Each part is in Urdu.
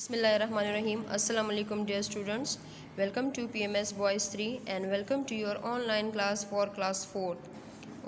Bismillahirrahmanirrahim. Assalamu alaikum dear students. Welcome to PMS Boys 3 and welcome to your online class for class 4.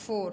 4।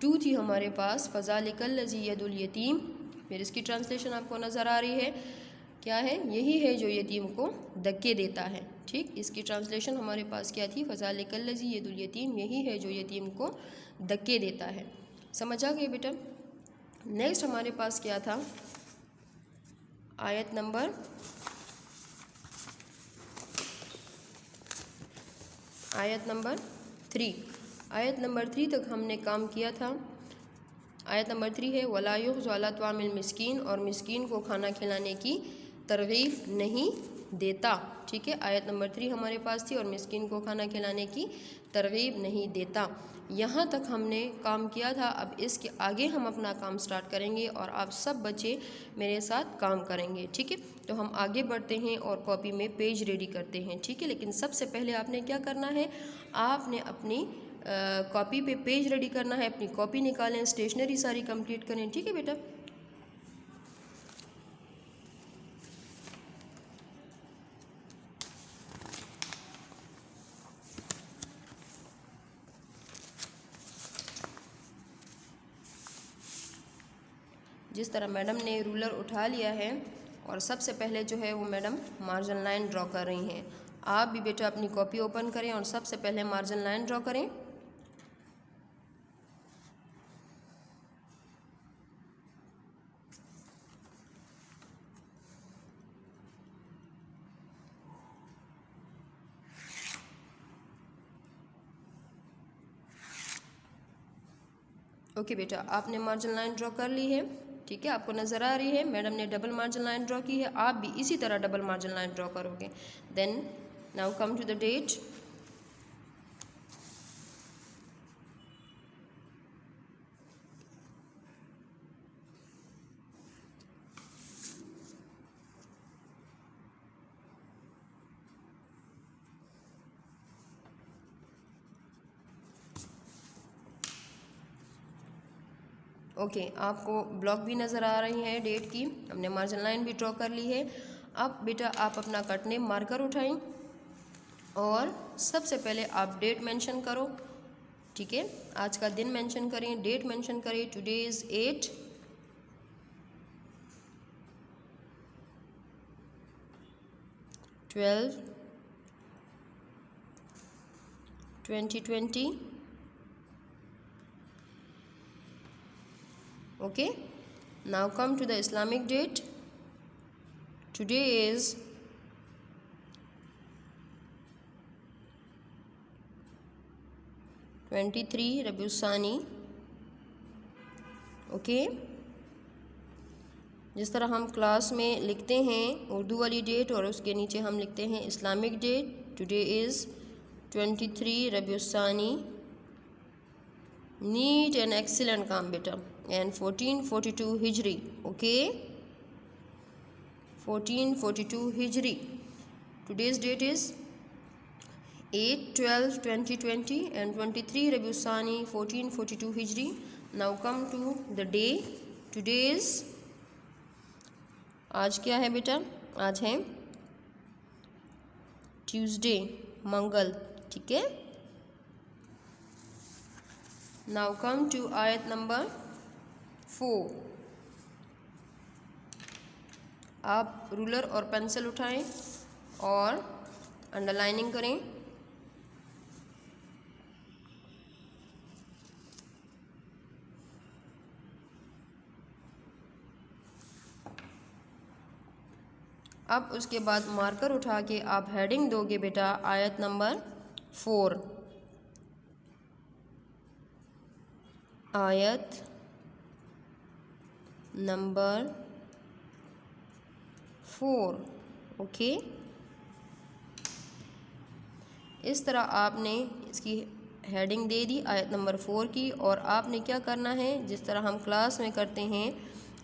2 تھی ہمارے پاس فذالک الذی ید الیتیم، پھر اس کی ٹرانسلیشن آپ کو نظر آ رہی ہے، کیا ہے؟ یہی ہے جو یتیم کو دھکے دیتا ہے، ٹھیک، اس کی ٹرانسلیشن ہمارے پاس کیا تھی؟ فذالک الذی ید الیتیم، یہی ہے جو یتیم کو دھکے دیتا ہے۔ سمجھ آ گئی بیٹا؟ نیکسٹ ہمارے پاس کیا تھا؟ آیت نمبر 3، آیت نمبر 3 تک ہم نے کام کیا تھا۔ آیت نمبر 3 ہے وَلَا يُحْضُ عَلَىٰ طَعَامِ الْمِسْكِينِ، اور مسکین کو کھانا کھلانے کی ترغیب نہیں دیتا، ٹھیک ہے، آیت نمبر 3 ہمارے پاس تھی، اور مسکین کو کھانا کھلانے کی ترغیب نہیں دیتا۔ یہاں تک ہم نے کام کیا تھا، اب اس کے آگے ہم اپنا کام سٹارٹ کریں گے اور آپ سب بچے میرے ساتھ کام کریں گے، ٹھیک ہے؟ تو ہم آگے بڑھتے ہیں اور کاپی میں پیج ریڈی کرتے ہیں، ٹھیک ہے؟ لیکن سب سے پہلے آپ نے کیا کرنا ہے؟ آپ نے اپنی کاپی پہ پیج ریڈی کرنا ہے، اپنی کاپی نکالیں، اسٹیشنری ساری کمپلیٹ کریں، ٹھیک ہے بیٹا؟ جس طرح میڈم نے رولر اٹھا لیا ہے اور سب سے پہلے جو ہے وہ میڈم مارجن لائن ڈرا کر رہی ہیں، آپ بھی بیٹا اپنی کاپی اوپن کریں اور سب سے پہلے مارجن لائن ڈرا کریں۔ اوکے بیٹا، آپ نے مارجن لائن ڈرا کر لی ہے، ٹھیک ہے، آپ کو نظر آ رہی ہے، میڈم نے ڈبل مارجن لائن ڈرا کی ہے، آپ بھی اسی طرح ڈبل مارجن لائن ڈرا کرو گے۔ Then now come to the date. Okay, آپ کو بلاک بھی نظر آ رہی ہے ڈیٹ کی، ہم نے مارجن لائن بھی ڈرا کر لی ہے۔ اب بیٹا آپ اپنا کٹ نیم مارکر اٹھائیں اور سب سے پہلے آپ ڈیٹ مینشن کرو، ٹھیک ہے، آج کا دن مینشن کریں، ڈیٹ مینشن کریں، today is 8/12/2020۔ Okay, now come to the Islamic date. Today is 23 Rabiul Thani. Okay, جس طرح ہم کلاس میں لکھتے ہیں اردو والی ڈیٹ اور اس کے نیچے ہم لکھتے ہیں اسلامک ڈیٹ، ٹوڈے از 23 ربیع الثانی۔ نیٹ اینڈ ایکسیلنٹ کام بیٹا، اینڈ 1442 ہجری، اوکے، 1442 ہجری۔ ٹوڈیز ڈیٹ از 8/12/2020 اینڈ 23 ربیع الثانی 1442 ہجری۔ Now come to the day, today's, آج کیا ہے بیٹا؟ آج ہے ٹیوزڈے، منگل، ٹھیک ہے۔ Now come to آیت نمبر 4۔ آپ رولر اور پینسل اٹھائیں اور انڈر لائننگ کریں۔ اب اس کے بعد مارکر اٹھا کے آپ ہیڈنگ دو گے بیٹا آیت نمبر 4، آیت نمبر 4، اوکے۔ اس طرح آپ نے اس کی ہیڈنگ دے دی آیت نمبر 4 کی، اور آپ نے کیا کرنا ہے، جس طرح ہم کلاس میں کرتے ہیں،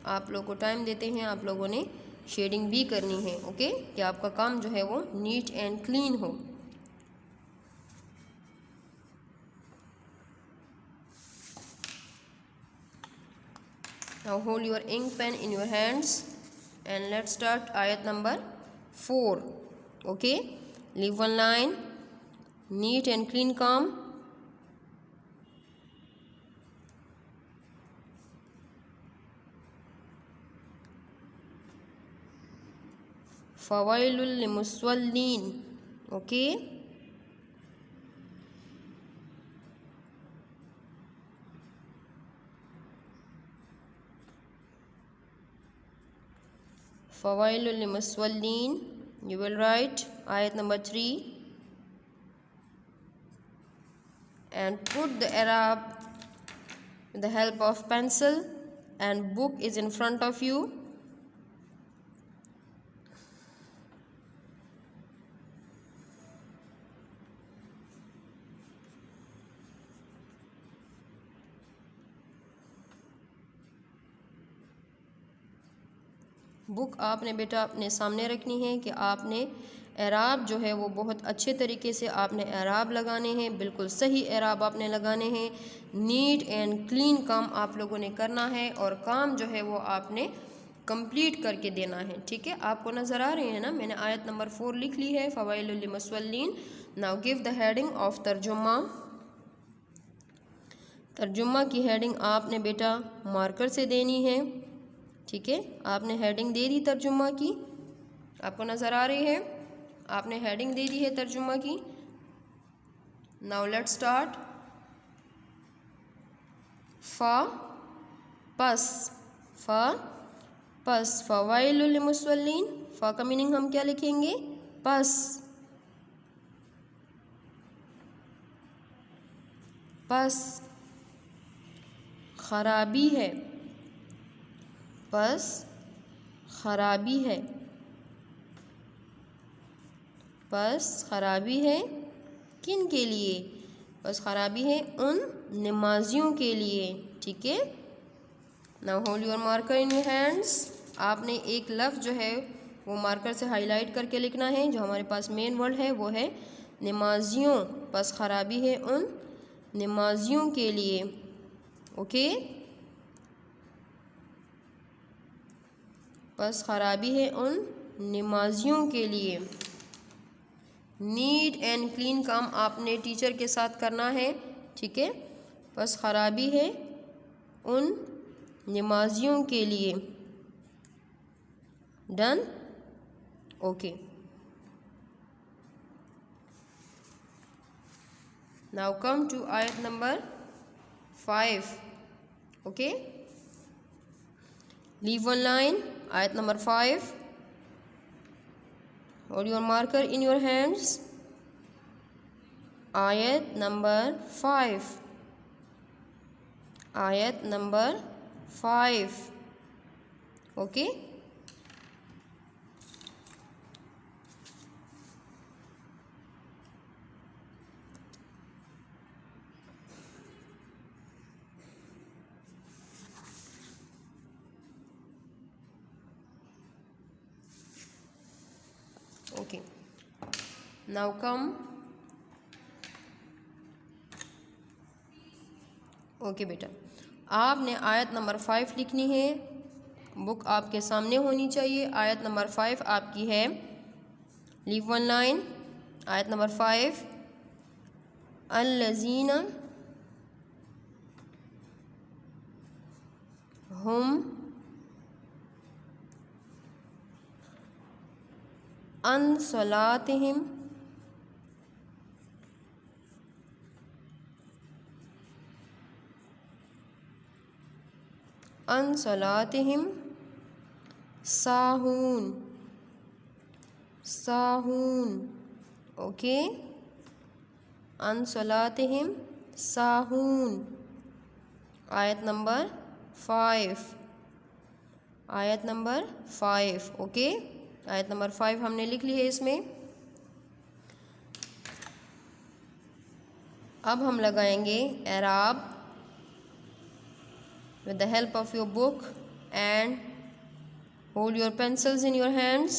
آپ لوگوں کو ٹائم دیتے ہیں، آپ لوگوں نے شیڈنگ بھی کرنی ہے، اوکے، کہ آپ کا کام جو ہے وہ نیٹ اینڈ کلین ہو۔ Now hold your ink pen in your hands and let's start ayat number 4. Okay, leave one line, neat and clean, calm. فوائل للمصلین. اوکے. فوائل للمصلین. You will write ayat number 3 and put the i'rab with the help of pencil, and book is in front of you. بک آپ نے بیٹا اپنے سامنے رکھنی ہے کہ آپ نے اعراب جو ہے وہ بہت اچھے طریقے سے آپ نے اعراب لگانے ہیں، بالکل صحیح اعراب آپ نے لگانے ہیں. نیٹ اینڈ کلین کام آپ لوگوں نے کرنا ہے، اور کام جو ہے وہ آپ نے کمپلیٹ کر کے دینا ہے. ٹھیک ہے، آپ کو نظر آ رہے ہیں نا، میں نے آیت نمبر 4 لکھ لی ہے، فوائل للمصلین. Now give the heading of ترجمہ. ترجمہ کی ہیڈنگ آپ نے بیٹا مارکر سے دینی ہے. ٹھیک ہے، آپ نے ہیڈنگ دے دی ترجمہ کی، آپ کو نظر آ رہی ہے، آپ نے ہیڈنگ دے دی ہے ترجمہ کی. Now let start. فا پس، فا پس، فوائل للمصلین. فا کا میننگ ہم کیا لکھیں گے؟ پس. پس خرابی ہے، پس خرابی ہے، پس خرابی ہے کن کے لیے؟ پس خرابی ہے ان نمازیوں کے لیے. ٹھیک ہے. Now hold your marker in your hands. آپ نے ایک لفظ جو ہے وہ مارکر سے ہائی لائٹ کر کے لکھنا ہے. جو ہمارے پاس مین ورڈ ہے وہ ہے نمازیوں. پس خرابی ہے ان نمازیوں کے لیے. اوکے. پس خرابی ہے ان نمازیوں کے لیے. نیٹ اینڈ کلین کام آپ نے ٹیچر کے ساتھ کرنا ہے. ٹھیک ہے. پس خرابی ہے ان نمازیوں کے لیے. Done. Okay. Now come to آیت number 5. Okay. Leave one line. آیت number 5. Hold your marker in your hands. Ayat number 5. Ayat number 5. Okay. Okay. Now come. Okay بیٹا، آپ نے آیت نمبر 5 لکھنی ہے. بک آپ کے سامنے ہونی چاہیے. آیت نمبر 5 آپ کی ہے. لیو ون لائن. آیت نمبر 5. الذین ہم عن صلاتہم عن صلاتہم ساہون. ساہون. اوکے. عن صلاتہم ساہون. آیت نمبر 5. آیت نمبر 5. اوکے. آیت نمبر 5 ہم نے لکھ لی ہے اس میں. اب ہم لگائیں گے اعراب with the help of your book, and hold your pencils in your hands.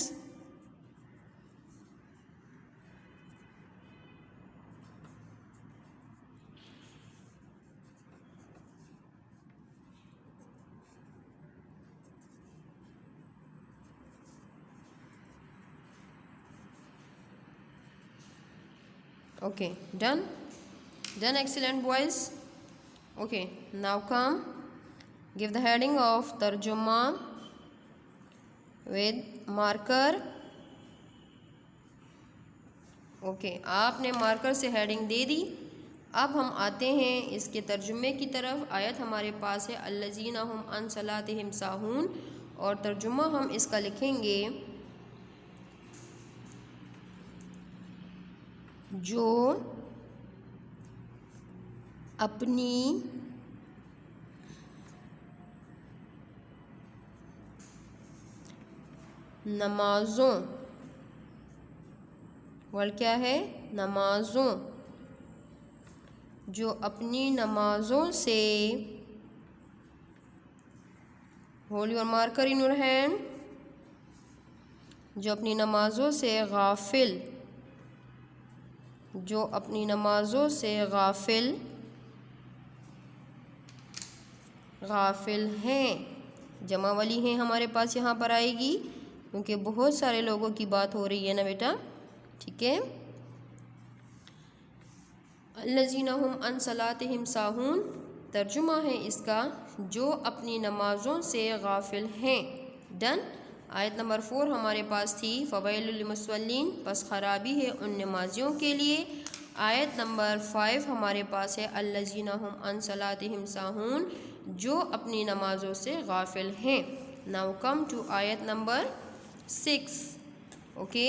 Okay, done. Excellent boys. Okay, now come. Give the heading of Tarjuma with marker okay, آپ نے مارکر سے ہیڈنگ دے دی۔ اب ہم آتے ہیں اس کے ترجمے کی طرف۔ آیت ہمارے پاس ہے الذین ھم عن صلاتہم ساہون، اور ترجمہ ہم اس کا لکھیں گے جو اپنی نمازوں، ورڈ کیا ہے؟ نمازوں، جو اپنی نمازوں سے، hold your marker in your hand, جو اپنی نمازوں سے غافل، جو اپنی نمازوں سے غافل ہیں، جمع والی ہیں ہمارے پاس یہاں پر آئے گی کیونکہ بہت سارے لوگوں کی بات ہو رہی ہے نا بیٹا، ٹھیک ہے۔ الذین ھم عن صلاتہم ساہون، ترجمہ ہے اس کا جو اپنی نمازوں سے غافل ہیں۔ ڈن۔ آیت نمبر 4 ہمارے پاس تھی فویل للمصلین، پس خرابی ہے ان نمازیوں کے لیے۔ آیت نمبر 5 ہمارے پاس ہے الذین ھم عن صلاتہم ساہون، جو اپنی نمازوں سے غافل ہیں۔ ناؤ کم ٹو آیت نمبر 6۔ اوکے،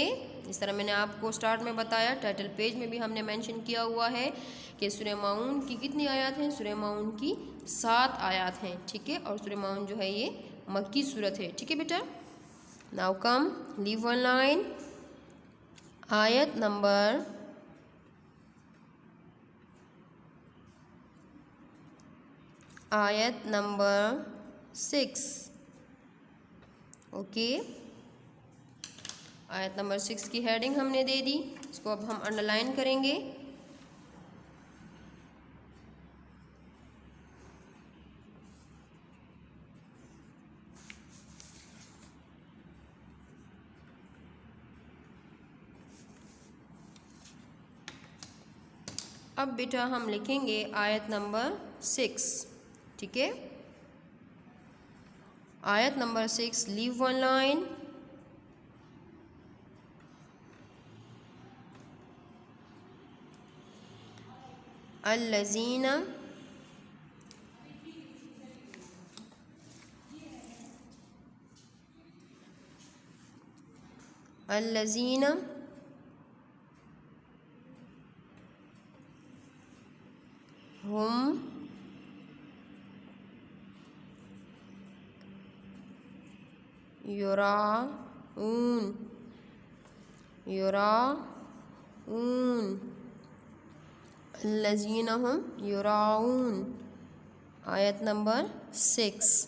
اس طرح میں نے آپ کو سٹارٹ میں بتایا، ٹائٹل پیج میں بھی ہم نے مینشن کیا ہوا ہے کہ سورہ ماؤن کی کتنی آیات ہیں؟ سورہ ماؤن کی 7 آیات ہیں، ٹھیک ہے، اور سورہ ماؤن جو ہے یہ مکی سورت ہے، ٹھیک ہے بیٹا۔ ناؤ کم، لیو ون لائن، آیت نمبر 6۔ اوکے، آیت نمبر 6 کی ہیڈنگ ہم نے دے دی، اس کو اب ہم انڈر لائن کریں گے۔ اب بیٹا ہم لکھیں گے آیت نمبر 6، ٹھیک ہے۔ آیت نمبر 6، لیو ون لائن، الذین ہم یراؤن، الذین ہم یراؤن، آیت نمبر 6۔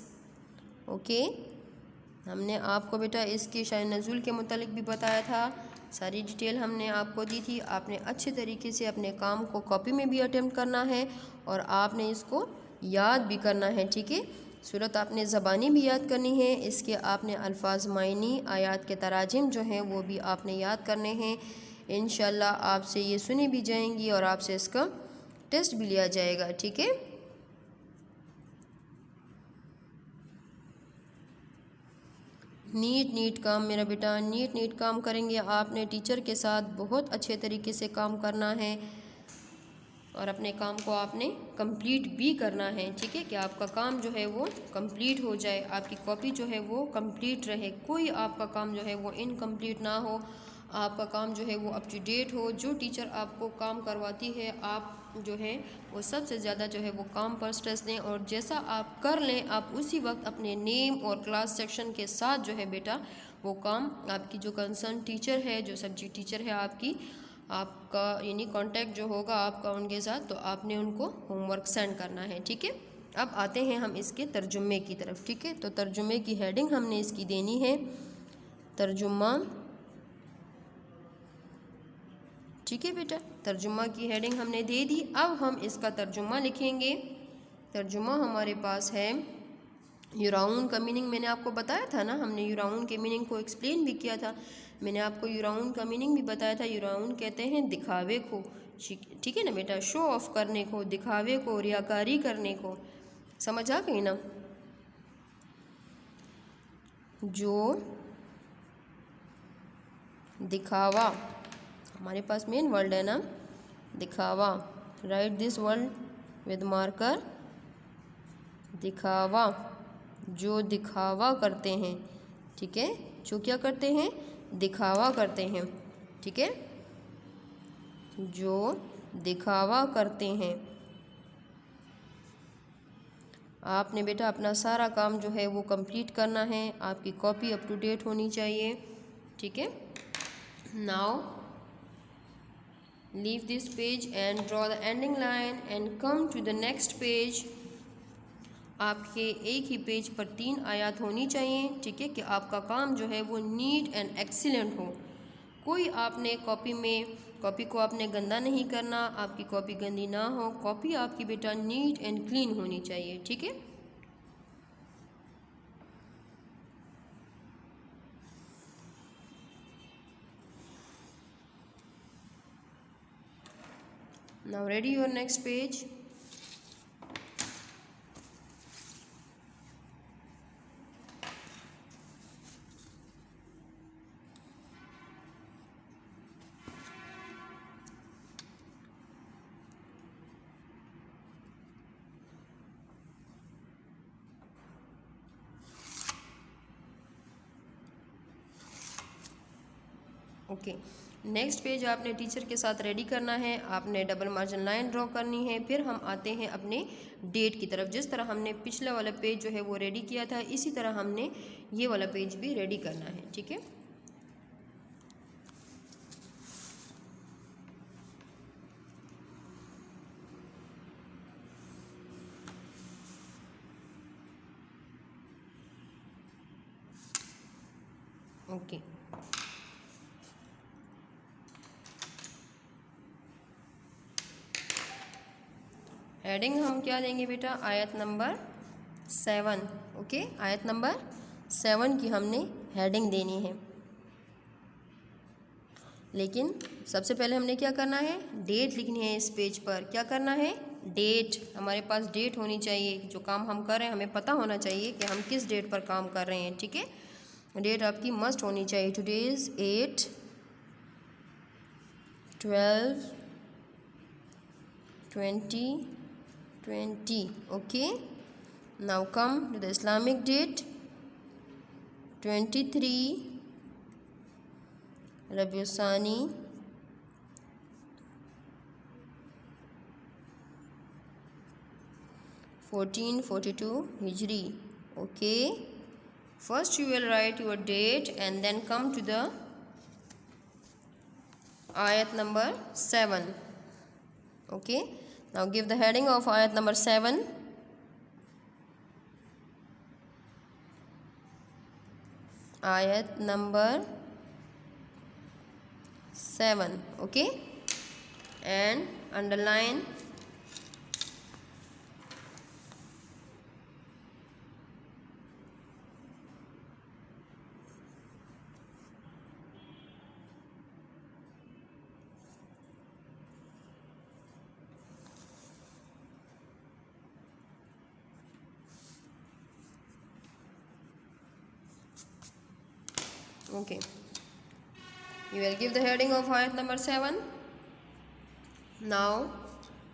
اوکے، ہم نے آپ کو بیٹا اس کی شان نزول کے متعلق بھی بتایا تھا، ساری ڈیٹیل ہم نے آپ کو دی تھی۔ آپ نے اچھے طریقے سے اپنے کام کو کاپی میں بھی اٹیمپٹ کرنا ہے اور آپ نے اس کو یاد بھی کرنا ہے، ٹھیک ہے۔ صورت آپ نے زبانی بھی یاد کرنی ہے، اس کے آپ نے الفاظ معنی، آیات کے تراجم جو ہیں وہ بھی آپ نے یاد کرنے ہیں۔ انشاءاللہ آپ سے یہ سنی بھی جائیں گی اور آپ سے اس کا ٹیسٹ بھی لیا جائے گا، ٹھیک ہے۔ نیٹ کام میرا بیٹا، نیٹ کام کریں گے آپ نے ٹیچر کے ساتھ بہت اچھے طریقے سے کام کرنا ہے اور اپنے کام کو آپ نے کمپلیٹ بھی کرنا ہے، ٹھیک ہے، کہ آپ کا کام جو ہے وہ کمپلیٹ ہو جائے، آپ کی کاپی جو ہے وہ کمپلیٹ رہے، کوئی آپ کا کام جو ہے وہ انکمپلیٹ نہ ہو، آپ کا کام جو ہے وہ اپ ٹو ڈیٹ ہو۔ جو ٹیچر آپ کو کام کرواتی ہے، آپ جو ہے وہ سب سے زیادہ جو ہے وہ کام پر سٹریس دیں، اور جیسا آپ کر لیں آپ اسی وقت اپنے نیم اور کلاس سیکشن کے ساتھ جو ہے بیٹا وہ کام آپ کی جو کنسرن ٹیچر ہے، جو سبجیکٹ ٹیچر ہے آپ کا یعنی کانٹیکٹ جو ہوگا آپ کا ان کے ساتھ، تو آپ نے ان کو ہوم ورک سینڈ کرنا ہے، ٹھیک ہے۔ اب آتے ہیں ہم اس کے ترجمے کی طرف، ٹھیک ہے۔ تو ترجمے کی ہیڈنگ ہم نے اس کی دینی ہے ترجمہ، ٹھیک ہے بیٹا، ترجمہ کی ہیڈنگ ہم نے دے دی۔ اب ہم اس کا ترجمہ لکھیں گے۔ ترجمہ ہمارے پاس ہے یراؤن کا میننگ میں نے آپ کو بتایا تھا نا، ہم نے یراؤن کے میننگ کو ایکسپلین بھی کیا تھا، میں نے آپ کو یراؤن کا میننگ بھی بتایا تھا۔ یراؤن کہتے ہیں دکھاوے کو، ٹھیک ہے نا بیٹا، شو آف کرنے کو، دکھاوے کو، ریاکاری کرنے کو، سمجھ آ گئی نا۔ جو دکھاوا ہمارے پاس مین ورڈ ہے نا دکھاوا. Write this word with marker. دکھاوا، جو دکھاوا کرتے ہیں. ٹھیک ہے، جو کیا کرتے ہیں؟ دکھاوا کرتے ہیں. ٹھیک ہے، جو دکھاوا کرتے ہیں. آپ نے بیٹا اپنا سارا کام جو ہے وہ کمپلیٹ کرنا ہے. آپ کی کاپی اپ ٹو ڈیٹ ہونی چاہیے. ٹھیک ہے. Now leave this page and draw the ending line and come to the next page. آپ کے ایک ہی پیج پر 3 آیات ہونی چاہیے. ٹھیک ہے، کہ آپ کا کام جو ہے وہ نیٹ اینڈ ایکسیلنٹ ہو. کوئی آپ نے کاپی کو آپ نے گندا نہیں کرنا. آپ کی کاپی گندی نہ ہو. کاپی آپ کی بیٹا نیٹ اینڈ کلین ہونی چاہیے. ٹھیک ہے. Now ready your next page. Okay, next page آپ نے ٹیچر کے ساتھ ریڈی کرنا ہے. آپ نے ڈبل مارجن لائن ڈرا کرنی ہے. پھر ہم آتے ہیں اپنے ڈیٹ کی طرف. جس طرح ہم نے پچھلا والا پیج جو ہے وہ ریڈی کیا تھا، اسی طرح ہم نے یہ والا پیج بھی ریڈی کرنا ہے. ٹھیک ہے. اوکے، ہیڈنگ ہم کیا دیں گے بیٹا؟ آیت نمبر 7. اوکے، آیت نمبر 7 کی ہم نے ہیڈنگ دینی ہے. لیکن سب سے پہلے ہم نے کیا کرنا ہے؟ ڈیٹ لکھنی ہے. اس پیج پر کیا کرنا ہے؟ ڈیٹ. ہمارے پاس ڈیٹ ہونی چاہیے. جو کام ہم کر رہے ہیں ہمیں پتہ ہونا چاہیے کہ ہم کس ڈیٹ پر کام کر رہے ہیں. ٹھیک ہے، ڈیٹ آپ کی مسٹ ہونی چاہیے. Today is 8/12/2020. Okay, now come to the Islamic date 23 ربیع الثانی 1442 ہجری. Okay, first you will write your date and then come to the ayat number 7. Okay, now give the heading of ayat number 7. Ayat number 7. Okay, and underline okay. You will give the heading of ayat number 7. Now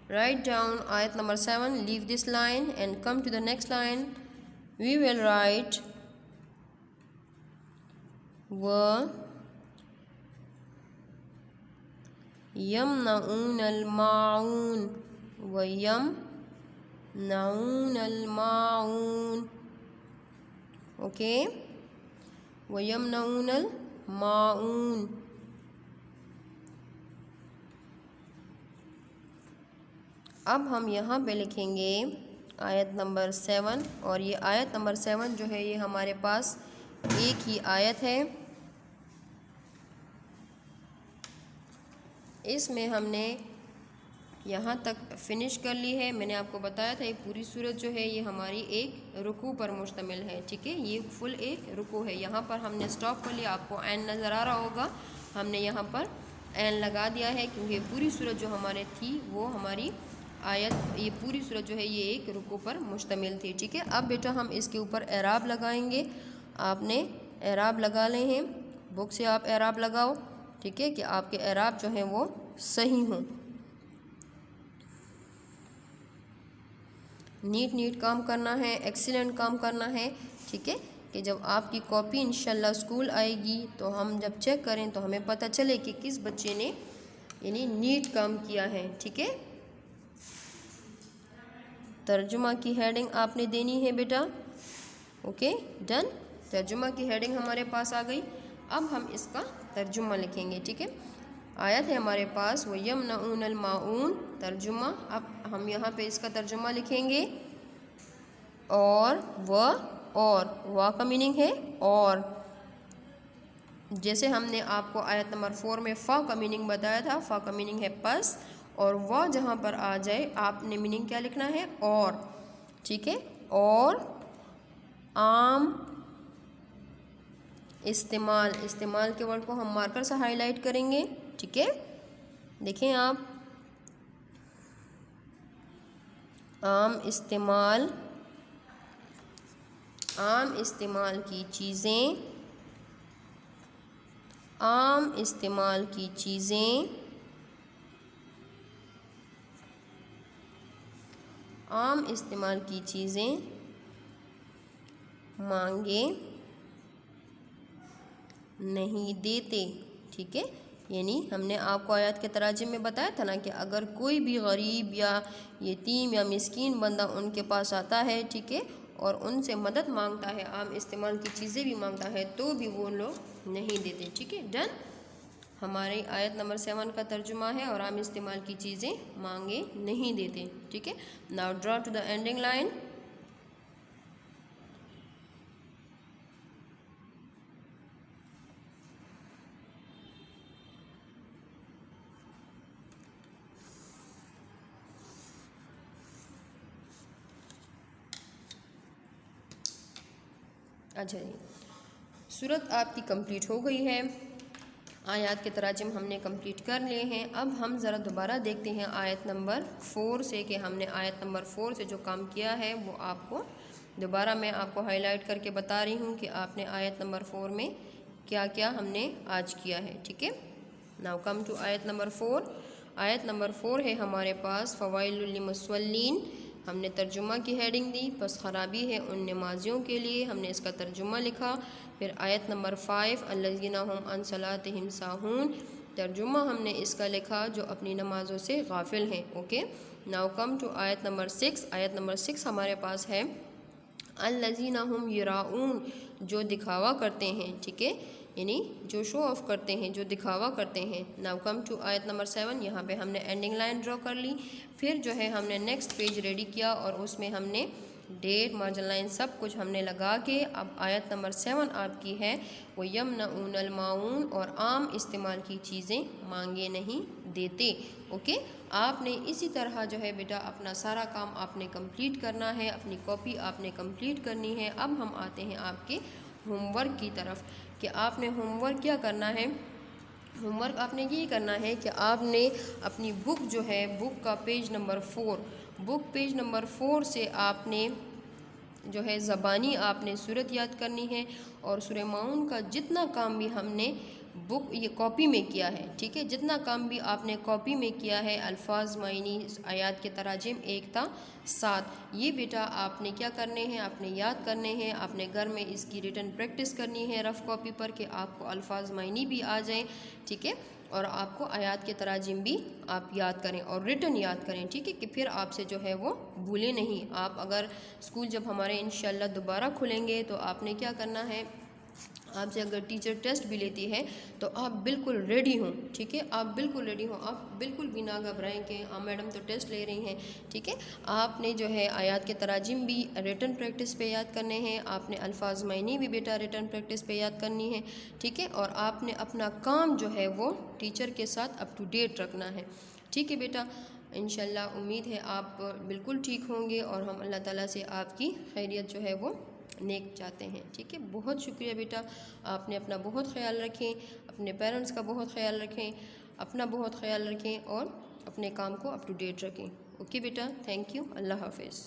write down ayat number 7. Leave this line and come to the next line. We will write wa yamna'un al-ma'un. Wa yamna'un al-ma'un. Okay, وَيَمْنَعُونَ الْمَاعُونَ. اب ہم یہاں پہ لکھیں گے آیت نمبر 7. اور یہ آیت نمبر 7 جو ہے یہ ہمارے پاس ایک ہی آیت ہے. اس میں ہم نے یہاں تک فنش کر لی ہے. میں نے آپ کو بتایا تھا یہ پوری صورت جو ہے یہ ہماری ایک رکوع پر مشتمل ہے. ٹھیک ہے، یہ فل ایک رکوع ہے. یہاں پر ہم نے سٹاپ کر لیا. آپ کو عین نظر آ رہا ہوگا. ہم نے یہاں پر عین لگا دیا ہے کیونکہ پوری صورت جو ہمارے تھی وہ ہماری آیت، یہ پوری صورت جو ہے یہ ایک رکوع پر مشتمل تھی. ٹھیک ہے، اب بیٹا ہم اس کے اوپر اعراب لگائیں گے. آپ نے اعراب لگا لے ہیں. بک سے آپ اعراب لگاؤ. ٹھیک ہے، کہ آپ کے اعراب جو ہیں وہ صحیح ہوں. نیٹ کام کرنا ہے، ایکسیلنٹ کام کرنا ہے. ٹھیک ہے، کہ جب آپ کی کاپی انشاءاللہ اسکول آئے گی تو ہم جب چیک کریں تو ہمیں پتہ چلے کہ کس بچے نے یعنی نیٹ کام کیا ہے. ٹھیک ہے، ترجمہ کی ہیڈنگ آپ نے دینی ہے بیٹا. Okay done. ترجمہ کی ہیڈنگ ہمارے پاس آ گئی. اب ہم اس کا ترجمہ لکھیں گے. ٹھیک ہے، آیت ہے ہمارے پاس وَيَمْنَعُونَ الْمَاعُونَ. ترجمہ اب ہم یہاں پہ اس کا ترجمہ لکھیں گے. اور وا کا میننگ ہے اور. جیسے ہم نے آپ کو آیت نمبر 4 میں فا کا میننگ بتایا تھا، فا کا میننگ ہے پس، اور وا جہاں پر آ جائے آپ نے میننگ کیا لکھنا ہے؟ اور. ٹھیک ہے، اور عام استعمال کے ورڈ کو ہم مارکر سے ہائی لائٹ کریں گے. ٹھیک ہے، دیکھیں آپ، عام استعمال کی چیزیں، عام استعمال کی چیزیں، عام استعمال کی چیزیں مانگے نہیں دیتے. ٹھیک ہے، یعنی ہم نے آپ کو آیات کے تراجم میں بتایا تھا نا کہ اگر کوئی بھی غریب یا یتیم یا مسکین بندہ ان کے پاس آتا ہے، ٹھیک ہے، اور ان سے مدد مانگتا ہے، عام استعمال کی چیزیں بھی مانگتا ہے، تو بھی وہ لوگ نہیں دیتے. ٹھیک ہے ڈن. ہماری آیت نمبر 7 کا ترجمہ ہے اور عام استعمال کی چیزیں مانگے نہیں دیتے. ٹھیک ہے، now draw to the ending line. اچھا جی، صورت آپ کی کمپلیٹ ہو گئی ہے. آیات کے تراجم ہم نے کمپلیٹ کر لیے ہیں. اب ہم ذرا دوبارہ دیکھتے ہیں آیت نمبر 4 سے کہ ہم نے آیت نمبر 4 سے جو کام کیا ہے وہ آپ کو دوبارہ میں آپ کو ہائی لائٹ کر کے بتا رہی ہوں کہ آپ نے آیت نمبر 4 میں کیا کیا ہم نے آج کیا ہے. ٹھیک ہے، ناؤ کم ٹو آیت نمبر 4. آیت نمبر 4 ہے ہمارے پاس فوائل للمصلین. ہم نے ترجمہ کی ہیڈنگ دی، پس خرابی ہے ان نمازیوں کے لیے، ہم نے اس کا ترجمہ لکھا. پھر آیت نمبر 5 الذین هم عن صلاتهم ساہون. ترجمہ ہم نے اس کا لکھا جو اپنی نمازوں سے غافل ہیں. اوکے، ناؤ کم ٹو آیت نمبر 6. آیت نمبر 6 ہمارے پاس ہے الذین هم یراؤون، جو دکھاوا کرتے ہیں. ٹھیک ہے، یعنی جو شو آف کرتے ہیں، جو دکھاوا کرتے ہیں. ناؤ کم ٹو آیت نمبر 7. یہاں پہ ہم نے اینڈنگ لائن ڈرا کر لی. پھر جو ہے ہم نے نیکسٹ پیج ریڈی کیا اور اس میں ہم نے ڈیٹ، مارجن لائن سب کچھ ہم نے لگا کے اب آیت نمبر 7 آپ کی ہے وَيَمْنَعُونَ الْمَاعُونَ، اور عام استعمال کی چیزیں مانگے نہیں دیتے. اوکے، آپ نے اسی طرح جو ہے بیٹا اپنا سارا کام آپ نے کمپلیٹ کرنا ہے، اپنی کاپی آپ نے کمپلیٹ کرنی ہے. اب ہم آتے ہیں آپ کے ہوم ورک کی طرف کہ آپ نے ہوم ورک کیا کرنا ہے. ہوم ورک آپ نے یہ کرنا ہے کہ آپ نے اپنی بک جو ہے، بک کا پیج نمبر 4، بک پیج نمبر 4 سے آپ نے جو ہے زبانی آپ نے صورت یاد کرنی ہے، اور سورہ ماؤن کا جتنا کام بھی ہم نے بک یہ کاپی میں کیا ہے. ٹھیک ہے، جتنا کام بھی آپ نے کاپی میں کیا ہے، الفاظ، معنی، آیات کے تراجم 1 تا 7، یہ بیٹا آپ نے کیا کرنے ہیں؟ آپ نے یاد کرنے ہیں. آپ نے گھر میں اس کی ریٹن پریکٹس کرنی ہے رف کاپی پر کہ آپ کو الفاظ، معنی بھی آ جائیں. ٹھیک ہے، اور آپ کو آیات کے تراجم بھی آپ یاد کریں اور ریٹن یاد کریں. ٹھیک ہے، کہ پھر آپ سے جو ہے وہ بھولے نہیں. آپ اگر اسکول جب ہمارے انشاءاللہ دوبارہ کھلیں گے تو آپ نے کیا کرنا ہے، آپ سے اگر ٹیچر ٹیسٹ بھی لیتی ہے تو آپ بالکل ریڈی ہوں. ٹھیک ہے، آپ بالکل ریڈی ہوں، آپ بالکل بھی نہ گھبرائیں کہ میڈم تو ٹیسٹ لے رہی ہیں. ٹھیک ہے، آپ نے جو ہے آیات کے تراجم بھی ریٹن پریکٹس پہ یاد کرنے ہیں. آپ نے الفاظ، معنی بھی بیٹا ریٹن پریکٹس پہ یاد کرنی ہے. ٹھیک ہے، اور آپ نے اپنا کام جو ہے وہ ٹیچر کے ساتھ اپ ٹو ڈیٹ رکھنا ہے. ٹھیک ہے بیٹا، انشاءاللہ امید ہے آپ بالکل ٹھیک ہوں گے اور ہم اللہ تعالیٰ سے آپ کی خیریت جو ہے وہ نیک چاہتے ہیں. ٹھیک ہے، بہت شکریہ بیٹا، آپ نے اپنا بہت خیال رکھیں، اپنے پیرنٹس کا بہت خیال رکھیں، اپنا بہت خیال رکھیں اور اپنے کام کو اپ ٹو ڈیٹ رکھیں. اوکے بیٹا، تھینک یو، اللہ حافظ.